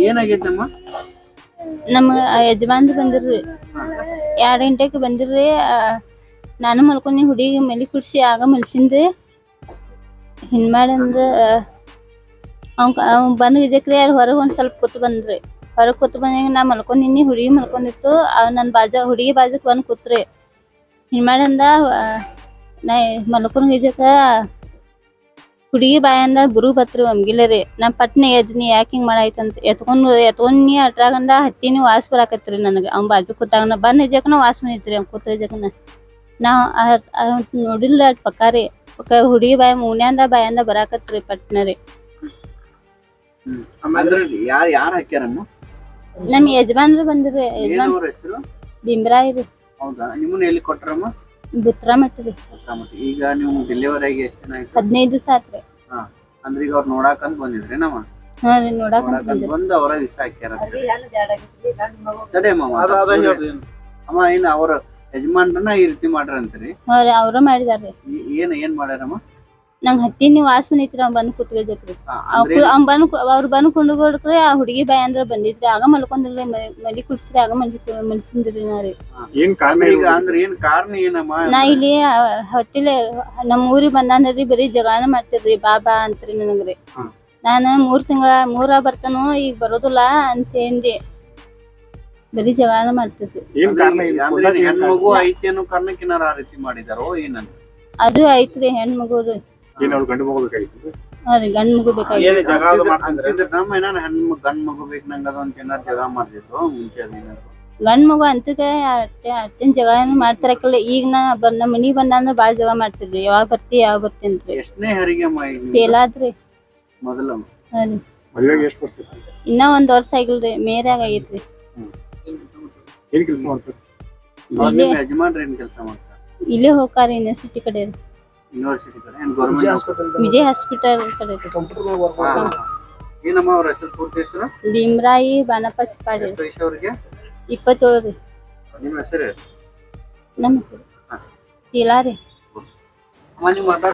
ಏನಾಗೈತಮ್ಮ? ನಮ್ಮ ಯಜಮಾನ್ರು ಬಂದಿರ್ರಿ 2 ಗಂಟೆಗೆ ಬಂದಿರ್ರಿ. ನಾನು ಮಲ್ಕೊಂಡಿ, ಹುಡುಗಿ ಮಲಿ ಕುಡ್ಸಿ ಆಗ ಮಲ್ಸಿಂದ್ರಿ. ಹಿಂಗ್ ಮಾಡಂದ್ರ ಅವ್ನು ಬಂದು ಇದಕ್ರಿ ಹೊರಗೆ ಒಂದು ಸ್ವಲ್ಪ ಕೂತ್ ಬಂದ್ರಿ. ಹೊರಗೆ ಕೂತ್ ಬಂದಾಗ ನಾ ಮಲ್ಕೊಂಡಿನಿ, ಹುಡುಗಿ ಮಲ್ಕೊಂಡಿತ್ತು. ನನ್ನ ಹುಡುಗಿ ಬಾಜುಕ್ ಬಂದು ಕೂತ್ರಿ. ಹಿಂಗ್ ಮಾಡಂದ ನಾ ಮಲ್ಕೊಂಡ್ ಇದಕ್ಕ ಹುಡುಗಿ ಬಾಯಂದ ಬರು ಬತ್ರಿ ಒಮ್ಗಿಲ್ಲ ರೀ. ನಾ ಪಟ್ನೆ ಎದ್ನಿ, ಯಾಕೆ ಹಿಂಗೆ ಮಾಡಾಯ್ತಂತ ಎತ್ಕೊಂಡ್ನಿ. ಅಟ್ರಾಗಂದ ಹತ್ತಿನಿ, ವಾಸ್ ಬರಾಕತ್ರಿ ನನಗೆ. ಅವ್ನ ಬಾಜು ಕೂತಾಗ ಬಂದು ಇಜಕ್ಕನ ವಾಸ್ ಬಂದಿತ್ರಿ. ಅವ್ನು ಕೂತ ಇಜಕ್ಕನ ನಾ ನೋಡಿಲ್ಲ ಪಕ್ಕಾರಿ. ಹುಡುಗಿ ಮೂನ್ಯಾಂದ ಬಾಯಂದ ಬರಾಕತ್ರಿ ಪಟ್ನ ರೀ. ಯಾರು ಹಾಕ್ಯಾರಮ್ಮ? ನಮ್ ಯಜಮಾನ್ರು ಬಂದಿರ್ರಿ. ಹೆಸರು ಬಿಂಬ್ರಾಯಿ ರೀ. ಹೌದಾ? ನಿಮ್ಮನ್ನ ಎಲ್ಲಿ ಕೊಟ್ರಮ್ಮ? ಬುತ್ರಾ ಮಟ್ಟ ರೀ. ಈಗ ನೀವು ಡೆಲಿವರಿ ಆಗಿ ಎಷ್ಟು ದಿನ ಆಯ್ತು? 15 ದಿವಸ ಆತ್ರಿ. ಅಂದ್ರೆ ಈಗ ಅವ್ರು ನೋಡಾಕಂತ ಬಂದಿದ್ರಿ ನಮ್ಮ? ಹಾ ರೀ, ನೋಡಾಕಂತ ಬಂದು ಅವರ ವಿಸ ಹಾಕ್ಯಾರ. ಅಮ್ಮ ಏನ್ ಅವ್ರ ಯಜಮಾನ್ರನ್ನ ಈ ರೀತಿ ಮಾಡ್ರಂತ್ರಿ? ಹಾ ರೀ, ಅವ್ರ ಮಾಡಿದಾರ್ರಿ. ಏನ್ ಮಾಡ್ಯಾರಮ್ಮ? ನಂಗ್ ಹತ್ತಿನಿ, ವಾಸ್ ಬಂದಿತ್ರಿ. ಅವ್ನ್ ಬಂದ್ ಕುತ್ಕೊಜಕ್ರಿ. ಅವ್ರು ಬಂದ್ ಕುಂಡ್ಕೊಡ್ಕ್ರಿ. ಆ ಹುಡುಗಿ ಬಾಯ ಅಂದ್ರ ಬಂದಿದ್ರಿ. ಆಗ ಮಲ್ಕೊಂಡಿರ್ರಿ, ಮಲಿ ಕುಡ್ಸ್ರಿ. ಆಗ ಮಲ್ಸಿಂದ್ರಿ ನಾ ರೀ. ಏನ್ ಕಾರಣ ಏನಮ್ಮ? ನಾ ಇಲ್ಲಿ ಹೊಟ್ಟಿಲೆ ನಮ್ ಊರಿಗೆ ಬಂದಾನ್ರಿ. ಬರೀ ಜಗಾನ ಮಾಡ್ತಿರ್ರಿ. ಬಾ ಅಂತ್ರಿ ನನಗ್ರಿ. ನಾನು 3 ಬರ್ತಾನೋ, ಈಗ ಬರೋದಿಲ್ಲ ಅಂತ ಅಂದಿ. ಬರೀ ಜಗಾನ ಮಾಡ್ತಿದ್ರಿ. ಹೆಣ್ಮಗು ಐತಿ ಅನ್ನೋ ಕಾರಣಕ್ಕಿನಾರ ಆ ರೀತಿ ಮಾಡಿದಾರೋ ಏನಂತ? ಅದು ಐತ್ರಿ, ಹೆಣ್ಮಗು ರೀ. ಗಂಡು ಮಗು ಬೇಕಾಗಿತ್ತು. ಹಾ ರೀ, ಗಂಡ್ ಮಗು ಬೇಕಾಗಿತ್ತು. ನಮ್ಮ ಏನಾರ ಗಂಡ್ ಮಗು ಬೇಕು ನಂಗದ ಅಂತ ಏನಾರ ಜಗಳ ಮಾಡ್ತಿದ್ರು ಮುಂಚೆ? ಗಂಡ್ ಮಗು ಅಂತದ ಅಟ್ಟೇನ್ ಜಗಳ ಮಾಡ್ತಾರಕ್ಕಿಲ್ಲ. ಈಗ ನಮ್ಮ ಮನಿಗ್ ಬಂದಂದ್ರ ಬಾಳ್ ಜಗಳ ಮಾಡ್ತಿದ್ರಿ. ಯಾವಾಗ ಬರ್ತಿ ಅಂತ್ರಿ. ಎಷ್ಟನೇ ಹರಿಗೆ ಅಮ್ಮ? ಫೇಲಾದ್ರಿ ಮೊದಲ. ಹಾ ರೀ. ಇನ್ನ 1 ವರ್ಷ ಆಗಿಲ್ರಿ, ಮೇರ್ಯಾಗ ಆಗೈತ್ರಿ. ಯಜಮಾನ್ರ ಏನ್ ಕೆಲಸ ಮಾಡ್ತಾರ? ಇಲ್ಲೇ ಹೋಗ್ತಾರ ಯೂನಿವರ್ಸಿಟಿ ಕಡೆ. ಯೂನಿವರ್ಸಿಟಿ ಕಡೆ? ವಿಜಯ್ ಹಾಸ್ಪಿಟಲ್ ಕಡೆ. ಏನಮ್ಮ ಅವ್ರ ಹೆಸರು? ಪೂರ್ತಿ ಹೆಸರು? ಭೀಮ್ರಾಯಿ ಬಾನಪ್ಪ ಚಿಪ್ಪಾಡಿ. ಎಷ್ಟು ವಯಸ್ಸು ಅವ್ರಿಗೆ? 27 ರೀ. ನಿಮ್ಮ ಹೆಸರು? ನಮ್ಮ ಹೆಸರು ಶೀಲಾ ರೀ.